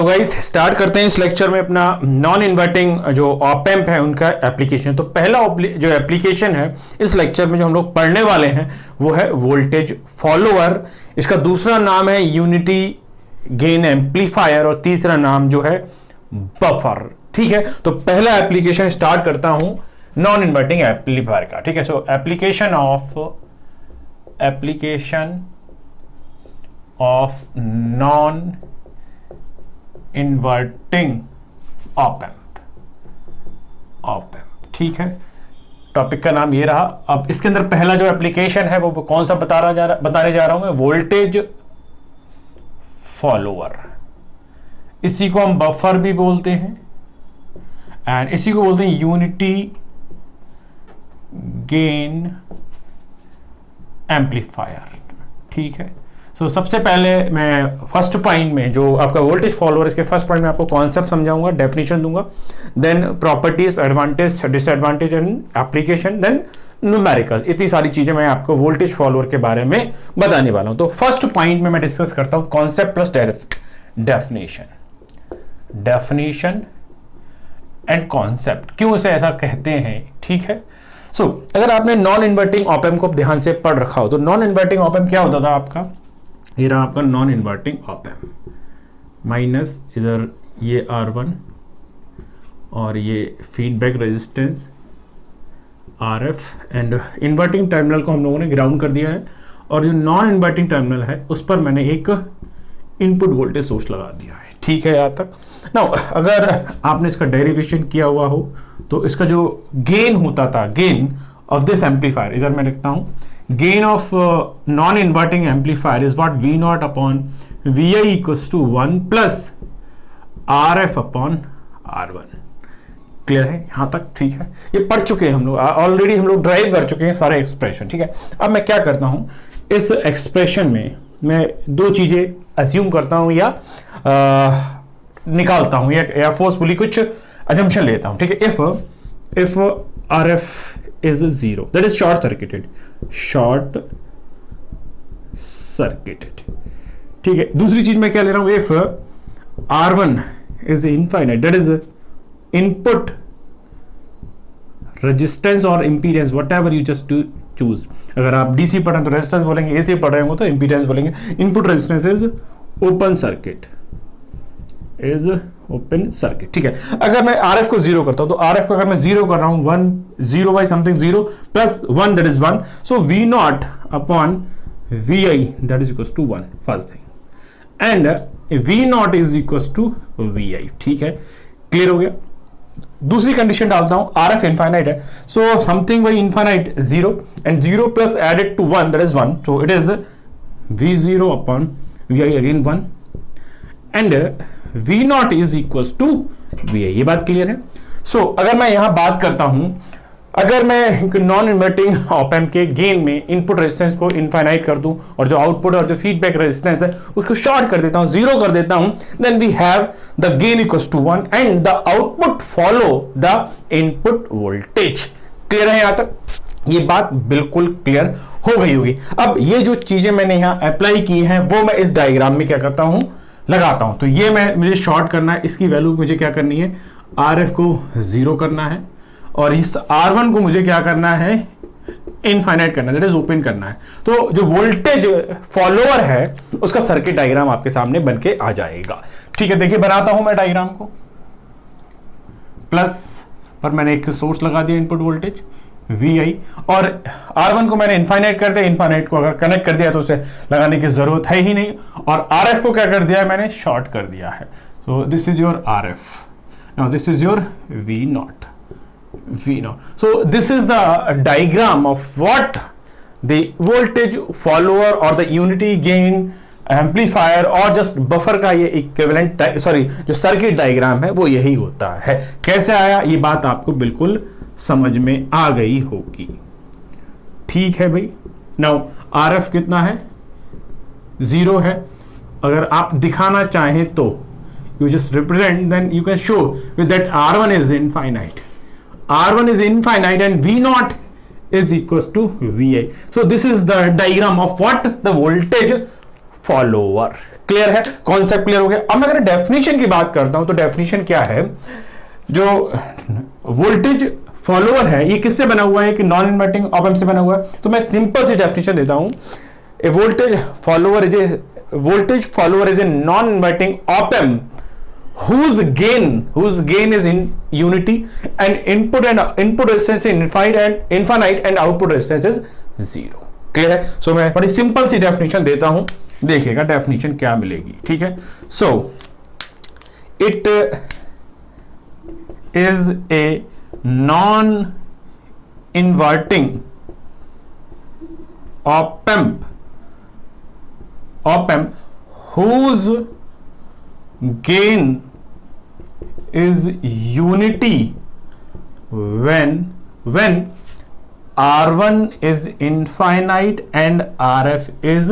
तो guys start करते हैं इस लेक्चर में अपना नॉन इन्वर्टिंग जो ऑप एम्प है उनका एप्लीकेशन। तो पहला जो एप्लीकेशन है इस लेक्चर में जो हम लोग पढ़ने वाले हैं वो है वोल्टेज फॉलोअर। इसका दूसरा नाम है यूनिटी गेन एम्पलीफायर और तीसरा नाम जो है बफर। ठीक है, तो पहला एप्लीकेशन स्टार्ट करता हूं नॉन इन्वर्टिंग एम्पलीफायर का। ठीक है, सो application of non inverting op amp. ठीक है, टॉपिक का नाम ये रहा। अब इसके अंदर पहला जो एप्लीकेशन है वो कौन सा बताने जा रहा हूं मैं, वोल्टेज फॉलोअर। इसी को हम बफर भी बोलते हैं एंड इसी को बोलते हैं यूनिटी गेन एम्पलीफायर। ठीक है, तो सबसे पहले मैं फर्स्ट पॉइंट में जो आपका वोल्टेज फॉलोअर, इसके फर्स्ट पॉइंट में आपको कॉन्सेप्ट समझाऊंगा, डेफिनेशन दूंगा, then properties, advantage, disadvantage and application, then numerical. इतनी सारी चीजें मैं आपको वोल्टेज फॉलोअर के बारे में बताने वाला हूं। तो फर्स्ट पॉइंट में मैं डिस्कस करता हूं concept plus definition and concept. क्यों इसे ऐसा कहते हैं? ठीक है, सो अगर आपने नॉन इन्वर्टिंग ऑप एम्प को ध्यान से पढ़ रखा हो तो नॉन इन्वर्टिंग ऑप एम्प क्या होता था आपका, ये रहा आपका non inverting op amp, minus इधर ये R1 और ये feedback resistance RF and inverting terminal को हम लोगों ने ग्राउंड कर दिया है और जो नॉन इन्वर्टिंग टर्मिनल है उस पर मैंने एक इनपुट वोल्टेज सोर्स लगा दिया है। ठीक है, यहाँ तक ना। अगर आपने इसका डेरिवेशन किया हुआ हो तो इसका जो गेन होता था, गेन ऑफ दिस एम्पलीफायर, इधर मैं लिखता हूं, gain of non-inverting amplifier is what V0 upon Vi equals to 1 plus RF upon R1। Clear है यहां तक? ठीक है, ये पढ़ चुके हैं हम लोग ऑलरेडी, हम लोग ड्राइव कर चुके हैं सारे एक्सप्रेशन। ठीक है, अब मैं क्या करता हूं, इस एक्सप्रेशन में मैं दो चीजें अज्यूम करता हूं या निकालता हूं या फोर्सफुली कुछ अजम्पशन लेता हूं। ठीक है, if RF is 0, that is short circuited। ठीक है, दूसरी चीज मैं क्या ले रहा हूं, if R1 is infinite, that is input resistance or impedance, whatever you just choose। अगर आप DC पढ़ रहे हैं तो रेजिस्टेंस बोलेंगे, AC पढ़ रहे होंगे तो impedance बोलेंगे। Input resistance is open circuit, ठीक है। अगर मैं RF को जीरो करता हूं तो RF को अगर मैं जीरो कर रहा हूं 1 0 by something 0 plus 1 that is 1, so V0 upon Vi that is equals to 1, first thing, and V0 is equals to Vi। ठीक है, क्लियर हो गया। दूसरी कंडीशन डालता हूं, RF इनफाइनाइट है, so something by infinite 0 and 0 plus added to 1 that is 1, so it is V0 upon Vi again 1 and V0 is equals to Vi। ये बात क्लियर है। सो अगर मैं यहां बात करता हूं, अगर मैं नॉन इन्वर्टिंग ऑप एम्प के गेन में इनपुट रेजिस्टेंस को इनफाइनाइट कर दूं और जो आउटपुट और जो फीडबैक रेजिस्टेंस है उसको शॉर्ट कर देता हूं, जीरो कर देता हूं, then we have the gain equals to 1 and the output follow the input voltage. Clear है यहां तक? ये बात बिल्कुल क्लियर हो गई होगी। अब ये जो चीजें मैंने यहां अप्लाई की हैं वो मैं इस डायग्राम में क्या करता हूं, लगाता हूं। तो ये मुझे शॉर्ट करना है, इसकी वैल्यू मुझे क्या करनी है, RF को जीरो करना है और इस R1 को मुझे क्या करना है, इनफाइनाइट करना है, दैट इज ओपन करना है। तो जो वोल्टेज फॉलोअर है उसका सर्किट डायग्राम आपके सामने बनके आ जाएगा। ठीक है, देखिए बनाता हूं मैं डायग्राम को। प्लस पर मैंने एक सोर्स लगा दिया इनपुट वोल्टेज Vi और R1 को मैंने इनफाइनाइट कर दिया, इनफाइनाइट को अगर कनेक्ट कर दिया तो उसे लगाने की जरूरत है ही नहीं, और RF को क्या कर दिया है मैंने, शॉर्ट कर दिया है। So this is your RF, now this is your V0। So this is the diagram of what the voltage follower or the unity gain amplifier और just buffer का ये equivalent, सॉरी जो सर्किट डायग्राम है वो यही होता है। कैसे आया ये बात आपको बिल्कुल समझ में आ गई होगी। ठीक है भाई, नाउ RF कितना है, 0 है। अगर आप दिखाना चाहें तो you just represent, then you can show with that R1 is infinite, R1 is infinite and V0 is equals to Vi. So this is the diagram of what the voltage follower. Clear है, concept clear हो गया। अब मैं अगर definition की बात करता हूं तो डेफिनेशन क्या है, जो वोल्टेज फॉलोअर है ये किससे बना हुआ है कि नॉन इन्वर्टिंग ऑप एम्प से बना हुआ है। तो मैं सिंपल सी डेफिनेशन देता हूं, a voltage follower is a non inverting op amp whose gain is in unity and input resistance is infinite and output resistance is 0। Clear है। सो मैं बड़ी सिंपल सी डेफिनेशन देता हूं, देखिएगा डेफिनेशन क्या मिलेगी। ठीक है, सो it is a non inverting op amp whose gain is unity when R1 is infinite and RF is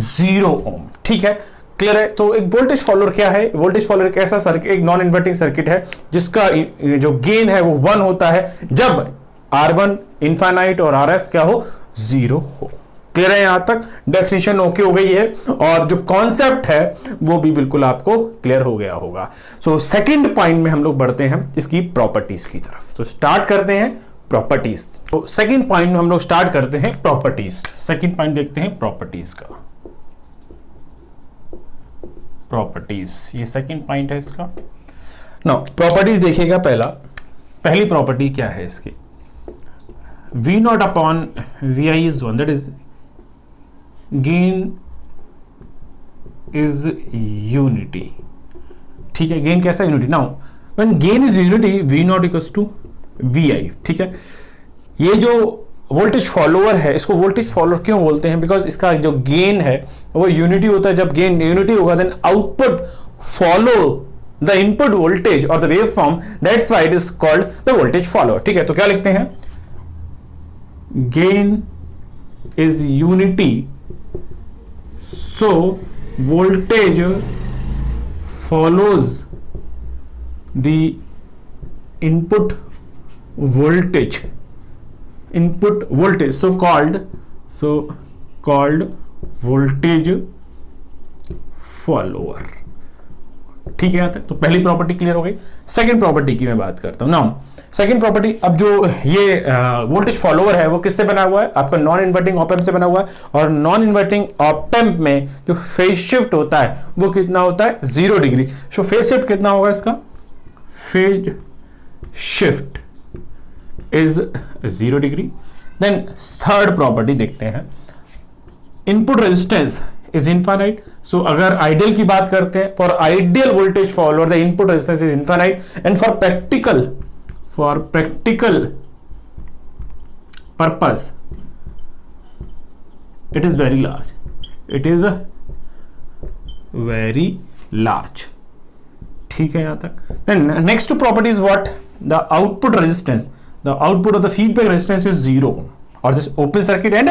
0 ohm। ठीक है, क्लियर है। तो एक वोल्टेज फॉलोअर क्या है, वोल्टेज फॉलोअर एक ऐसा सर्किट, एक नॉन इन्वर्टिंग सर्किट है जिसका जो गेन है वो 1 होता है जब R1 इनफाइनाइट और RF क्या हो, 0 हो। क्लियर है, यहां तक डेफिनेशन ओके हो गई है और जो कॉन्सेप्ट है वो भी बिल्कुल आपको क्लियर हो गया होगा। सो सेकंड पॉइंट में हम लोग बढ़ते हैं इसकी प्रॉपर्टीज की तरफ। तो स्टार्ट करते हैं प्रॉपर्टीज। तो सेकंड पॉइंट में हम लोग स्टार्ट करते हैं प्रॉपर्टीज। सेकंड पॉइंट देखते हैं प्रॉपर्टीज का। प्रॉपर्टीज, ये सेकंड पॉइंट है इसका। नाउ प्रॉपर्टीज देखिएगा, पहली प्रॉपर्टी क्या है इसकी, V not upon VI is 1, that is gain is unity. ठीक है, गेन कैसा, unity. Now when gain is unity V not equals to VI। ठीक है, ये जो वोल्टेज फॉलोअर है इसको वोल्टेज फॉलोअर क्यों बोलते हैं, बिकॉज इसका जो गेन है वो यूनिटी होता है। जब गेन यूनिटी होगा then output follow the input voltage और the wave form, that's why it is called the voltage follower. ठीक है, तो क्या लिखते हैं, gain is unity, so voltage follows the input voltage, so called voltage follower। ठीक है, यहां तक तो पहली प्रॉपर्टी क्लियर हो गई। सेकंड प्रॉपर्टी की मैं बात करता हूं। नाउ सेकंड प्रॉपर्टी, अब जो ये वोल्टेज फॉलोअर है वो किससे बना हुआ है, आपका नॉन इन्वर्टिंग ऑप एम्प से बना हुआ है। और नॉन इन्वर्टिंग ऑप एम्प में जो फेज शिफ्ट होता है वो कितना होता है, 0 डिग्री। सो फेज शिफ्ट कितना होगा इसका, phase shift is 0 degree. Then third property देखते हैं, input resistance is infinite. So अगर आइडियल की बात करते हैं, for ideal voltage follower the input resistance is infinite and for practical purpose it is very large, ठीक है यहां तक। then next property is what, the output resistance, the output of the feedback resistance is 0 or this open circuit and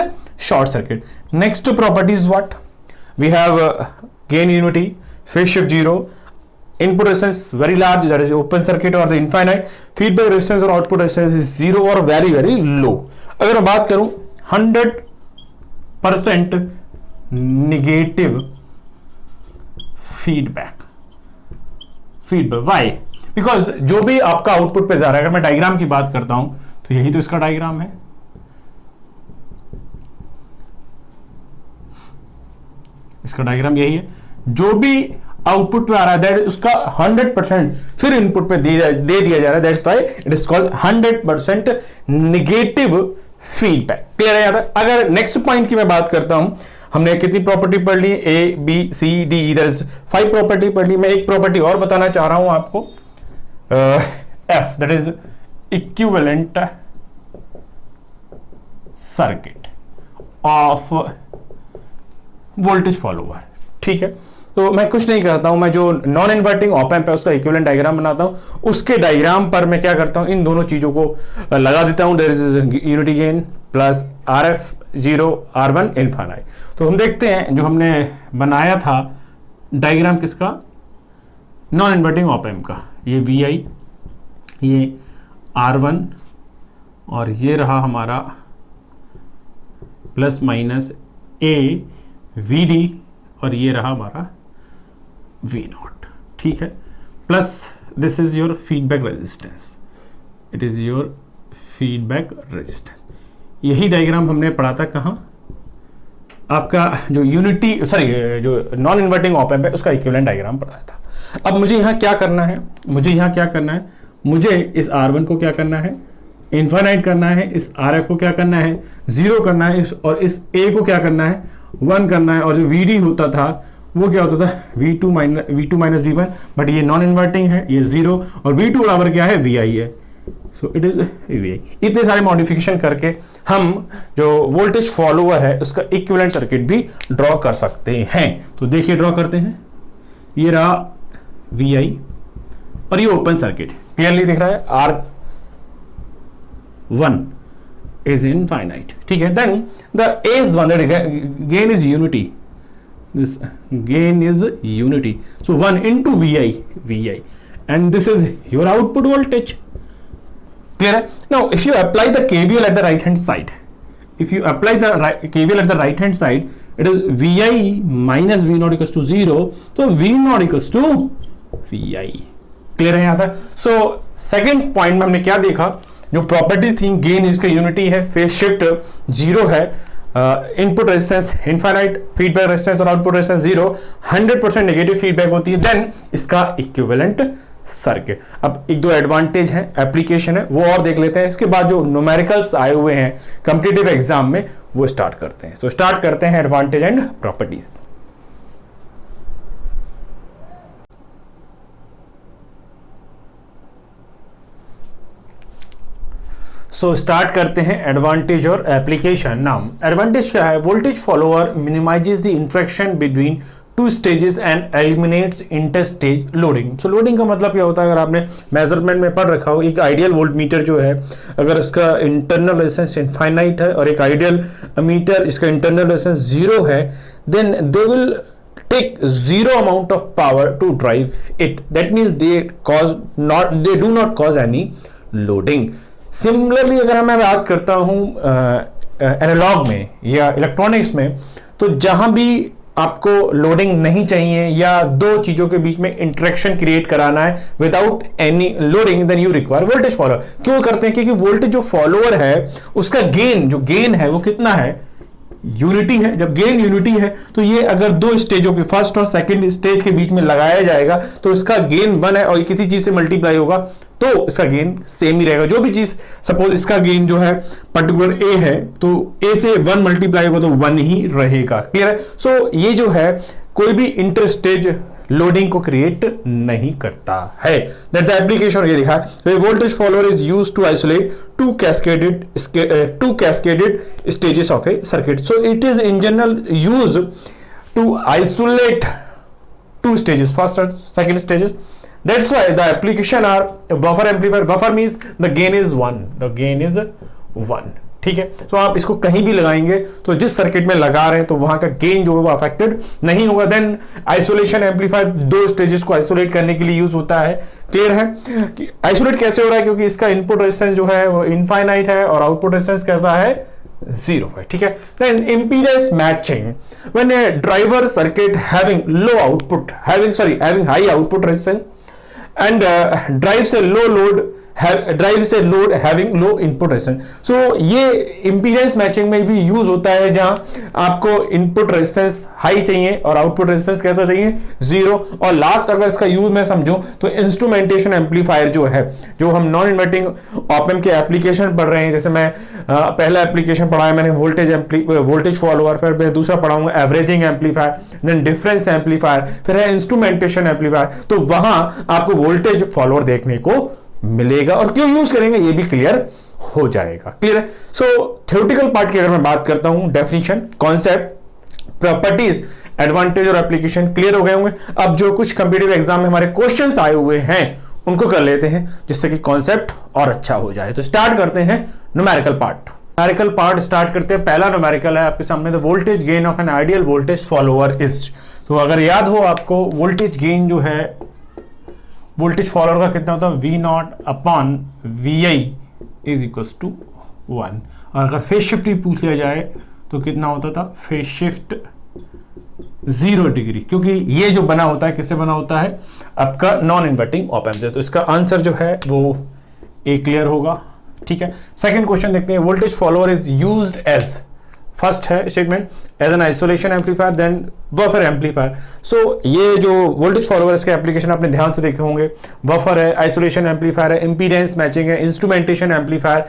short circuit. Next property is what, we have gain unity, phase shift 0, input resistance very large, that is open circuit or the infinite, feedback resistance or output resistance is 0 or very low। अगर मैं बात करूं 100% negative feedback, Y, because जो भी आपका output पे जा रहा है, अगर मैं डायग्राम की बात करता हूं तो यही तो इसका डायग्राम है। इसका डायग्राम यही है, जो भी आउटपुट पे आ रहा है दैट उसका 100% फिर इनपुट पे दे दिया जा रहा है, that's why it is called 100% negative feedback. Clear है? यार अगर नेक्स्ट पॉइंट की मैं बात करता हूं, हमने कितनी प्रॉपर्टी पढ़ ली, ए बी सी डी, इधर 5 प्रॉपर्टी पढ़ ली। मैं एक प्रॉपर्टी और बताना चाह रहा हूं आपको, F, that is equivalent circuit of voltage follower. ठीक है, तो मैं कुछ नहीं करता हूं, मैं जो नॉन इन्वर्टिंग ऑप एम्प है उसका इक्विवेलेंट डायग्राम बनाता हूं, उसके डायग्राम पर मैं क्या करता हूं, इन दोनों चीजों को लगा देता हूं, there is unity gain plus RF 0 R1 infinite. तो हम देखते हैं जो हमने बनाया था डायग्राम किसका, नॉन इन्वर्टिंग ऑप एम्प का, ये VI, ये R1 और ये रहा हमारा प्लस माइनस A VD और ये रहा हमारा V नॉट, ठीक है, plus this is your feedback resistance, it is your feedback resistance. यही डायग्राम हमने पढ़ा था कहाँ, आपका जो यूनिटी सॉरी जो नॉन इन्वर्टिंग ऑप एम्प है उसका इक्विवेलेंट डायग्राम पढ़ाया था। अब मुझे यहाँ क्या करना है, मुझे इस R1 को क्या करना है, इन्फाइनाइट करना है, इस RF को क्या करना है, 0 करना है, और इस A को क्या करना है, 1 करना है, और जो VD होता था वो क्या होता था, V2 माइनस V1, बट ये नॉन इन्वर्टिंग है, ये 0, और V2 बराबर क्या है, VI है, सो इट इज VI। इतने सारे मॉडिफिकेशन करके हम जो वोल्टेज फॉलोअर है उसका इक्विवेलेंट सर्किट भी ड्रॉ कर सकते हैं। तो देखिए ड्रॉ करते हैं, ये रहा VI और ये ओपन सर्किट क्लियरली दिख रहा है, R1 is infinite, ठीक है। Then the is one, gain is unity, this gain is unity, so 1 into VI, and this is your output voltage, clear है। now if you apply the KVL at the right hand side, KVL at the right hand side, it is VI minus V naught equals to 0, so V naught equals to VI, clear है यहाँ तक। So second point में हमने क्या देखा, जो properties थी, gain इसका यूनिटी है, फेज शिफ्ट 0 है, input resistance infinite, feedback resistance और आउटपुट रेजिस्टेंस 0, 100% नेगेटिव फीडबैक होती है, देन इसका इक्विवेलेंट सर्किट। अब एक दो एडवांटेज है, एप्लीकेशन है, वो और देख लेते हैं, इसके बाद जो न्यूमेरिकल्स आए हुए हैं कॉम्पिटिटिव एग्जाम में वो स्टार्ट करते हैं। सो स्टार्ट करते हैं advantage and properties. So start करते हैं एडवांटेज और एप्लीकेशन। नाम एडवांटेज क्या है, voltage follower minimises the interaction between two stages and eliminates inter stage loading. So loading का मतलब क्या होता है, अगर आपने मेजरमेंट में पढ़ रखा हो, एक आइडियल वोल्ट मीटर जो है अगर इसका इंटरनल रेजिस्टेंस इनफाइनाइट है और एक आइडियल मीटर इसका इंटरनल रेजिस्टेंस 0 है, then they will take zero amount of power to drive it, that means they do not cause any loading। Similarly अगर मैं बात करता हूं एनालॉग में या इलेक्ट्रॉनिक्स में, तो जहां भी आपको लोडिंग नहीं चाहिए या दो चीजों के बीच में इंटरेक्शन क्रिएट कराना है without any loading, then you require voltage follower. क्यों करते हैं, क्योंकि वोल्टेज जो फॉलोअर है उसका गेन है वो कितना है, यूनिटी है। जब गेन यूनिटी है तो ये अगर दो स्टेजों के फर्स्ट और सेकंड स्टेज के बीच में लगाया जाएगा तो इसका गेन 1 है और किसी चीज से मल्टीप्लाई होगा तो इसका गेन सेम ही रहेगा। जो भी चीज सपोज इसका गेन जो है पर्टिकुलर ए है तो ए से 1 मल्टीप्लाई होगा तो 1 ही रहेगा, क्लियर है। सो ये जो है कोई भी इंटर स्टेज लोडिंग को क्रिएट नहीं करता है। दैट द एप्लीकेशन ये दिखा है, voltage follower is used to isolate two cascaded stages of a circuit. So it is in general use to isolate two stages, first and second stages. That's why the application are buffer amplifier. Buffer means the gain is 1. The gain is 1. ठीक है, तो आप इसको कहीं भी लगाएंगे तो जिस सर्किट में लगा रहे हैं तो वहां का गेन जो है वो अफेक्टेड नहीं होगा। देन आइसोलेशन एम्पलीफायर दो स्टेजेस को आइसोलेट करने के लिए यूज होता है। क्लियर है कि आइसोलेट कैसे हो रहा है, क्योंकि इसका इनपुट रेजिस्टेंस जो है वो इनफाइनाइट है और आउटपुट रेजिस्टेंस कैसा है, 0 है। ठीक है, then impedance matching, when a driver circuit having high output resistance and drives a load having low input resistance। so ये impedance matching में भी यूज होता है जहां आपको input resistance हाई चाहिए और output resistance कैसा चाहिए, 0। और लास्ट अगर इसका यूज मैं समझूं तो इंस्ट्रूमेंटेशन एम्पलीफायर जो है, जो हम नॉन इन्वर्टिंग ऑप एम्प के एप्लीकेशन पढ़ रहे हैं, जैसे मैं पहला एप्लीकेशन पढ़ा है मैंने वोल्टेज फॉलोअर, फिर मैं दूसरा पढ़ाऊंगा averaging amplifier, then difference amplifier, फिर है इंस्ट्रूमेंटेशन एम्पलीफायर। तो वहां आपको वोल्टेज फॉलोअर देखने को मिलेगा और क्यों यूज करेंगे ये भी क्लियर हो जाएगा। क्लियर है। सो थ्योरेटिकल पार्ट की अगर मैं बात करता हूं, डेफिनेशन, कॉन्सेप्ट, प्रॉपर्टीज, एडवांटेज और एप्लीकेशन क्लियर हो गए होंगे। अब जो कुछ कंप्यूटर एग्जाम में हमारे क्वेश्चंस आए हुए हैं उनको कर लेते हैं जिससे कि कॉन्सेप्ट और अच्छा हो जाए। तो स्टार्ट करते हैं numerical part. Numerical part start करते हैं। पहला न्यूमेरिकल है आपके सामने, the voltage gain of N ideal voltage follower is. तो अगर याद हो आपको, वोल्टेज गेन जो है वोल्टेज फॉलोअर का कितना होता है, V not upon VI is equals to 1। और अगर फेज शिफ्ट भी पूछ लिया जाए तो कितना होता था, फेज शिफ्ट 0 डिग्री, क्योंकि ये जो बना होता है किससे बना होता है, आपका नॉन इन्वर्टिंग ऑप एम्प से। तो इसका आंसर जो है वो ए क्लियर होगा। ठीक है, सेकंड क्वेश्चन देखते हैं। Voltage follower is used as, first है statement, as an isolation amplifier then buffer amplifier. So ये जो वोल्टेज फॉलोअर इसके एप्लीकेशन आपने ध्यान से देखे होंगे, बफर है, आइसोलेशन एम्पलीफायर है, इंपीडेंस मैचिंग है, इंस्ट्रूमेंटेशन एम्पलीफायर,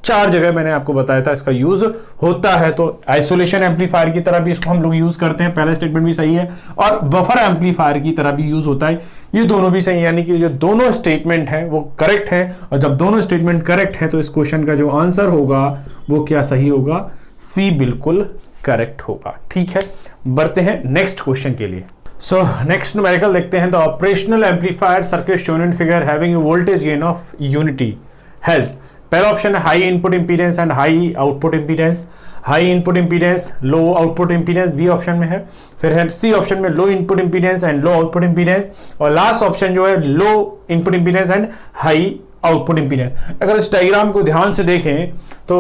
4 जगह मैंने आपको बताया था इसका यूज होता है। तो आइसोलेशन एम्पलीफायर की तरह भी इसको हम लोग यूज करते हैं, पहला स्टेटमेंट भी सही है, और बफर एम्पलीफायर की तरह भी यूज होता है, ये दोनों भी सही है। यानी कि जो दोनों स्टेटमेंट हैं वो करेक्ट है, और जब दोनों स्टेटमेंट करेक्ट है तो इस क्वेश्चन का जो आंसर होगा वो क्या सही होगा, सी बिल्कुल करेक्ट होगा। ठीक है, बढ़ते हैं नेक्स्ट क्वेश्चन के लिए। सो नेक्स्ट न्यूमेरिकल देखते हैं। The operational amplifier circuit shown in figure having a voltage gain of unity has, पहला ऑप्शन है high input impedance and high output impedance, high input impedance low output impedance B option में है, फिर है C option में low input impedance and low output impedance, और last option जो है low input impedance and high output impedance. अगर इस डायग्राम को ध्यान से देखें तो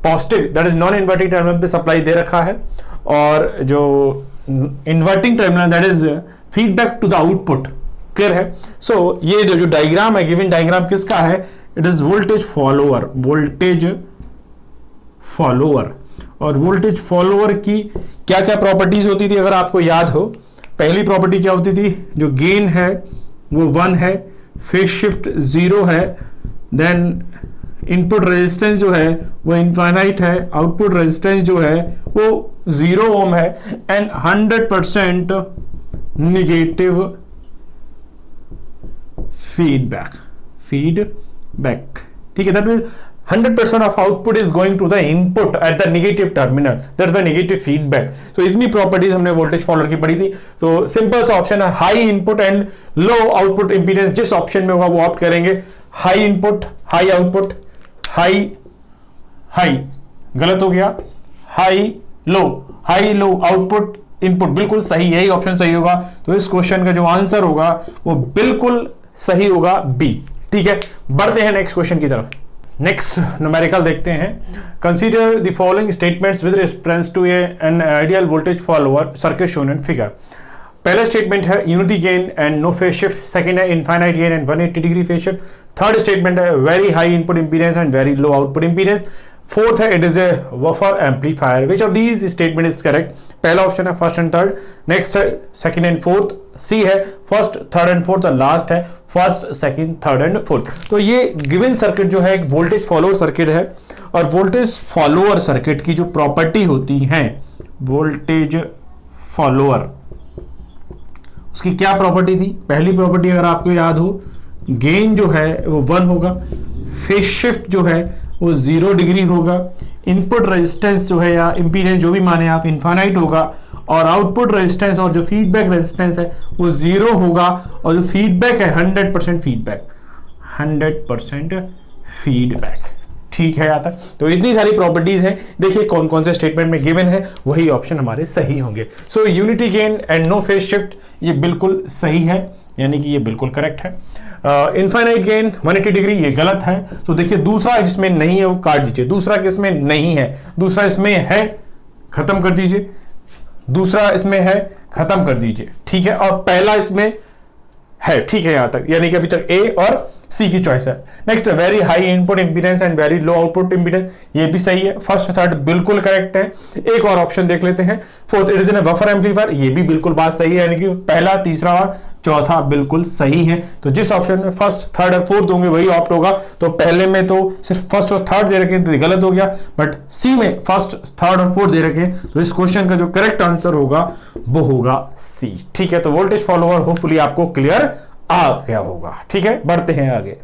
positive that is non inverting terminal पे सप्लाई दे रखा है, और जो inverting terminal that is feedback to the output. Clear है? सो ये जो डायग्राम है, गिवन डायग्राम किसका है, it is voltage follower, voltage follower. और वोल्टेज फॉलोअर की क्या क्या प्रॉपर्टीज होती थी अगर आपको याद हो, पहली प्रॉपर्टी क्या होती थी, जो गेन है वो 1 है, फेज शिफ्ट 0 है, देन इनपुट रेजिस्टेंस जो है वो इनफाइनाइट है, आउटपुट रेजिस्टेंस जो है वो 0 ओम है, एंड 100% निगेटिव फीडबैक। ठीक है, that means 100% of output is going to the input at the negative terminal, that's the negative feedback। so इतनी प्रॉपर्टीज हमने वोल्टेज फॉलोअर की पढ़ी थी। तो सिंपल सा ऑप्शन है high input and low output impedance, जिस ऑप्शन में होगा वो ऑप्ट करेंगे। High input high output, high गलत हो गया, हाई लो आउटपुट इनपुट, बिल्कुल सही, यही ऑप्शन सही होगा। तो इस क्वेश्चन का जो आंसर होगा वो बिल्कुल सही होगा बी। ठीक है, बढ़ते हैं नेक्स्ट क्वेश्चन की तरफ। नेक्स्ट न्यूमेरिकल देखते हैं। Consider the following statements with reference to an ideal voltage follower circuit shown in figure. पहला स्टेटमेंट है unity gain and no phase shift, second है infinite gain and 180 degree phase shift, third statement है very high input impedance and very low output impedance, fourth है it is a buffer amplifier. Which of these statement is correct? पहला option है first and third, next है second and fourth, सी है first third and fourth, और last है first second third and fourth. तो ये given circuit जो है एक वोल्टेज फॉलोअर सर्किट है, और वोल्टेज फॉलोअर सर्किट की जो प्रॉपर्टी होती है, वोल्टेज फॉलोअर, उसकी क्या प्रॉपर्टी थी? पहली प्रॉपर्टी अगर आपको याद हो, गेन जो है वो 1 होगा, फेज शिफ्ट जो है वो 0 डिग्री होगा, इनपुट रेजिस्टेंस जो है या इंपीडेंस जो भी माने आप इनफाइनाइट होगा, और आउटपुट रेजिस्टेंस और जो फीडबैक रेजिस्टेंस है वो 0 होगा, और जो फीडबैक है 100% फीडबैक, 100% फीडबैक। ठीक है यहाँ तक? तो इतनी सारी प्रॉपर्टीज हैं, देखिए कौन कौन से स्टेटमेंट में गिवन है, वही ऑप्शन हमारे सही होंगे। So unity gain and no phase shift ये बिल्कुल सही है, यानी कि ये बिल्कुल करेक्ट है। इनफाइनाइट गेन 180 डिग्री ये गलत है। तो देखिए दूसरा जिसमें नहीं है वो काट दीजिए, दूसरा किसमें नहीं है, दूसरा इसमें है खत्म कर दीजिए, दूसरा इसमें है खत्म कर दीजिए। ठीक है, और पहला इसमें है। ठीक है यहाँ तक, यानी कि अभी तक ए और सी की चॉइस है। Next very high input impedance and very low output impedance, ये भी सही है, फर्स्ट थर्ड बिल्कुल करेक्ट है। एक और ऑप्शन देख लेते हैं, fourth it is in buffer amplifier, ये भी बिल्कुल बात सही है, यानी कि पहला तीसरा और चौथा बिल्कुल सही है। तो जिस ऑप्शन में फर्स्ट थर्ड और फोर्थ होंगे वही ऑप्ट होगा। तो पहले में तो सिर्फ फर्स्ट और थर्ड दे रखे तो गलत हो गया, बट सी में फर्स्ट थर्ड और फोर्थ दे रखे, तो इस क्वेश्चन का जो करेक्ट आंसर होगा वो होगा सी। ठीक है, तो वोल्टेज फॉलोअर होपफुली आपको क्लियर आ गया होगा। ठीक है, बढ़ते हैं आगे।